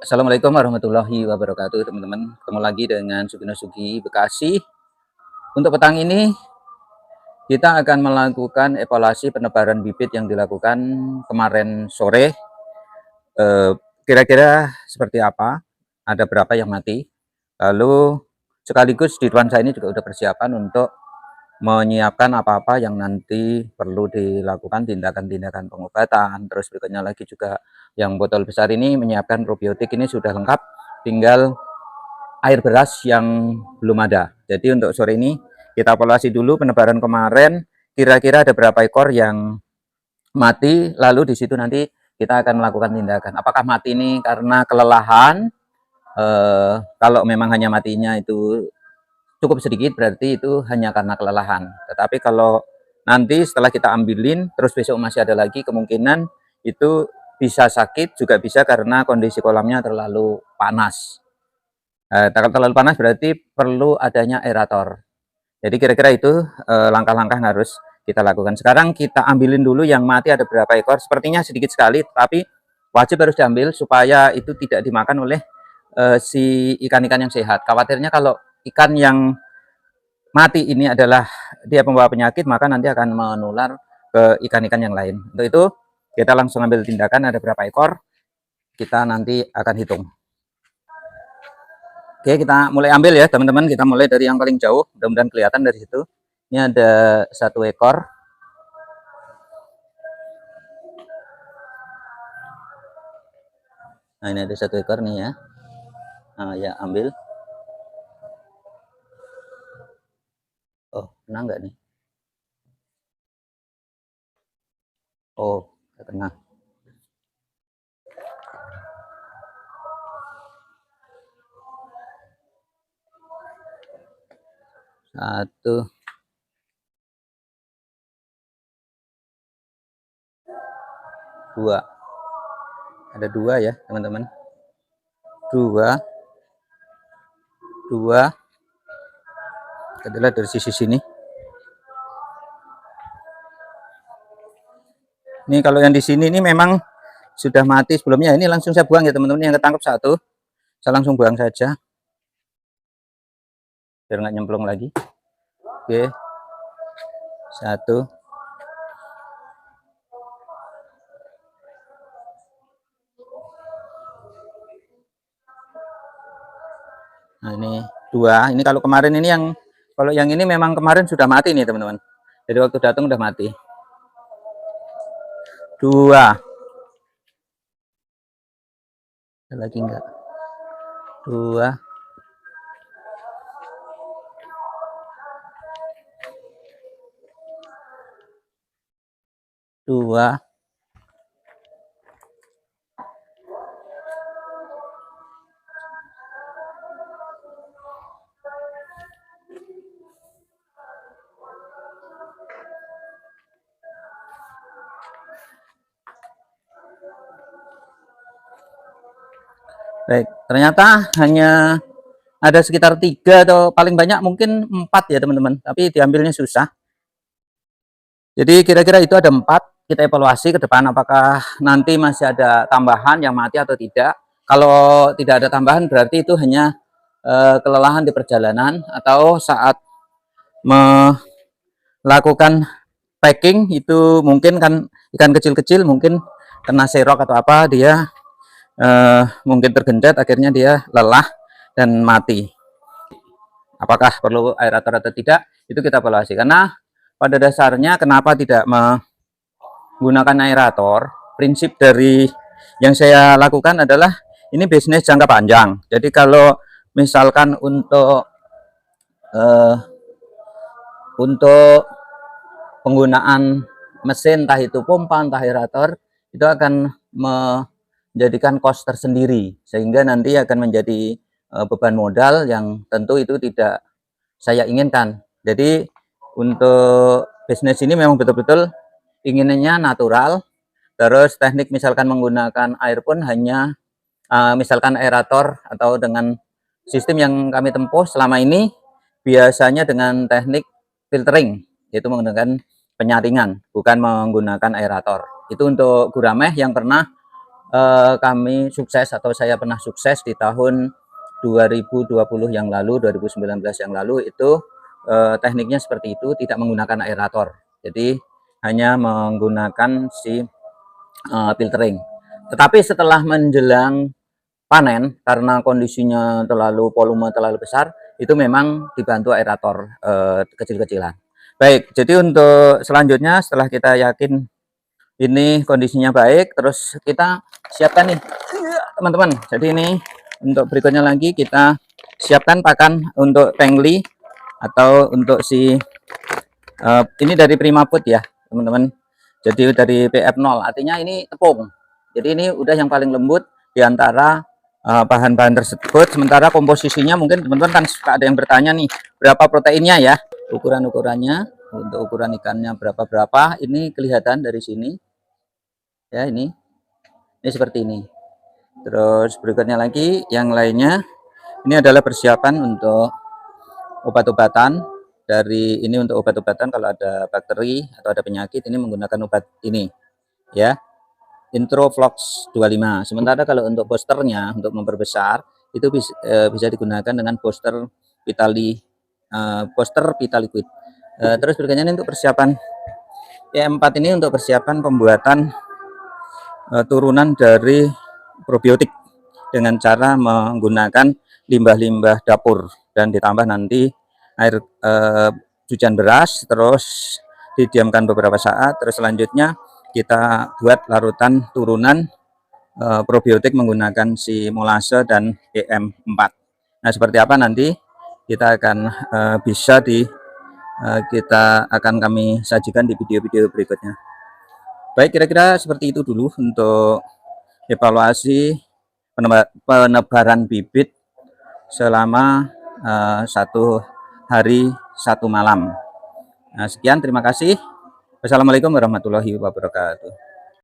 Assalamualaikum warahmatullahi wabarakatuh, teman-teman. Ketemu lagi dengan Sugino Sugi Bekasi. Untuk petang ini kita akan melakukan evaluasi penebaran bibit yang dilakukan kemarin sore. Kira-kira seperti apa? Ada berapa yang mati? Lalu sekaligus di depan saya ini juga sudah persiapan untuk menyiapkan apa-apa yang nanti perlu dilakukan tindakan-tindakan pengobatan. Terus berikutnya lagi juga yang botol besar ini menyiapkan probiotik, ini sudah lengkap, tinggal air beras yang belum ada. Jadi untuk sore ini kita evaluasi dulu penebaran kemarin, kira-kira ada berapa ekor yang mati, lalu di situ nanti kita akan melakukan tindakan. Apakah mati ini karena kelelahan? Kalau memang hanya matinya itu cukup sedikit, berarti itu hanya karena kelelahan. Tetapi kalau nanti setelah kita ambilin terus besok masih ada lagi, kemungkinan itu bisa sakit, juga bisa karena kondisi kolamnya terlalu panas. Kalau terlalu panas berarti perlu adanya aerator. Jadi kira-kira itu langkah-langkah yang harus kita lakukan. Sekarang kita ambilin dulu yang mati ada berapa ekor. Sepertinya sedikit sekali, tapi wajib harus diambil supaya itu tidak dimakan oleh si ikan-ikan yang sehat. Khawatirnya kalau ikan yang mati ini adalah dia pembawa penyakit, maka nanti akan menular ke ikan-ikan yang lain. Untuk itu kita langsung ambil tindakan. Ada berapa ekor kita nanti akan hitung. Oke, kita mulai ambil ya teman-teman. Kita mulai dari yang paling jauh, mudah-mudahan kelihatan dari situ. Ini ada 1 ekor. Nah, ini ada 1 ekor nih ya. Nah, ya ambil. Oh, kena nggak nih? Oh, kena. Satu, dua. Ada 2 ya teman-teman. 2, 2. Adalah dari sisi sini. Ini kalau yang di sini ini memang sudah mati sebelumnya. Ini langsung saya buang ya teman-teman. Yang ketangkep 1, saya langsung buang saja biar nggak nyemplung lagi. Oke, 1. Nah, ini 2. Ini kalau kemarin ini kalau yang ini memang kemarin sudah mati nih teman-teman. Jadi waktu datang udah mati. 2. Ada lagi enggak? 2. 2. Baik, ternyata hanya ada sekitar 3 atau paling banyak mungkin 4 ya teman-teman. Tapi diambilnya susah. Jadi kira-kira itu ada 4. Kita evaluasi ke depan apakah nanti masih ada tambahan yang mati atau tidak. Kalau tidak ada tambahan berarti itu hanya kelelahan di perjalanan atau saat melakukan packing itu mungkin kan ikan kecil-kecil mungkin kena serok atau apa, dia mungkin tergencet, akhirnya dia lelah dan mati. Apakah perlu aerator atau tidak, itu kita evaluasi. Karena pada dasarnya kenapa tidak menggunakan aerator, prinsip dari yang saya lakukan adalah ini bisnis jangka panjang. Jadi kalau misalkan untuk penggunaan mesin, entah itu pompa, entah aerator, itu akan menjadikan cost tersendiri, sehingga nanti akan menjadi beban modal yang tentu itu tidak saya inginkan. Jadi untuk bisnis ini memang betul-betul inginnya natural. Terus teknik misalkan menggunakan air pun hanya misalkan aerator atau dengan sistem yang kami tempuh selama ini biasanya dengan teknik filtering, yaitu menggunakan penyaringan, bukan menggunakan aerator. Itu untuk gurame yang pernah kami sukses atau saya pernah sukses di tahun 2020 yang lalu, 2019 yang lalu itu tekniknya seperti itu, tidak menggunakan aerator. Jadi hanya menggunakan si filtering. Tetapi setelah menjelang panen karena kondisinya volume terlalu besar, itu memang dibantu aerator kecil-kecilan. Baik, jadi untuk selanjutnya setelah kita yakin ini kondisinya baik, terus kita siapkan nih teman-teman. Jadi ini untuk berikutnya lagi kita siapkan pakan untuk pengli atau untuk si ini dari Primaput ya teman-teman. Jadi dari PF0 artinya ini tepung. Jadi ini udah yang paling lembut diantara bahan-bahan tersebut. Sementara komposisinya mungkin teman-teman kan suka ada yang bertanya nih berapa proteinnya ya, ukuran-ukurannya untuk ukuran ikannya berapa ini kelihatan dari sini ya. Ini seperti ini. Terus berikutnya lagi yang lainnya ini adalah persiapan untuk obat-obatan. Dari ini untuk obat-obatan kalau ada bakteri atau ada penyakit ini menggunakan obat ini ya, Introvlox 25. Sementara kalau untuk boosternya untuk memperbesar itu bisa digunakan dengan booster Vitaliquid. Terus berikutnya ini untuk persiapan PM4 ini untuk persiapan pembuatan turunan dari probiotik dengan cara menggunakan limbah-limbah dapur dan ditambah nanti air cucian beras, terus didiamkan beberapa saat, terus selanjutnya kita buat larutan turunan probiotik menggunakan si molase dan EM4. Nah seperti apa nanti kita akan kita akan kami sajikan di video-video berikutnya. Baik, kira-kira seperti itu dulu untuk evaluasi penebaran bibit selama 1 hari 1 malam. Nah, sekian, terima kasih. Wassalamualaikum warahmatullahi wabarakatuh.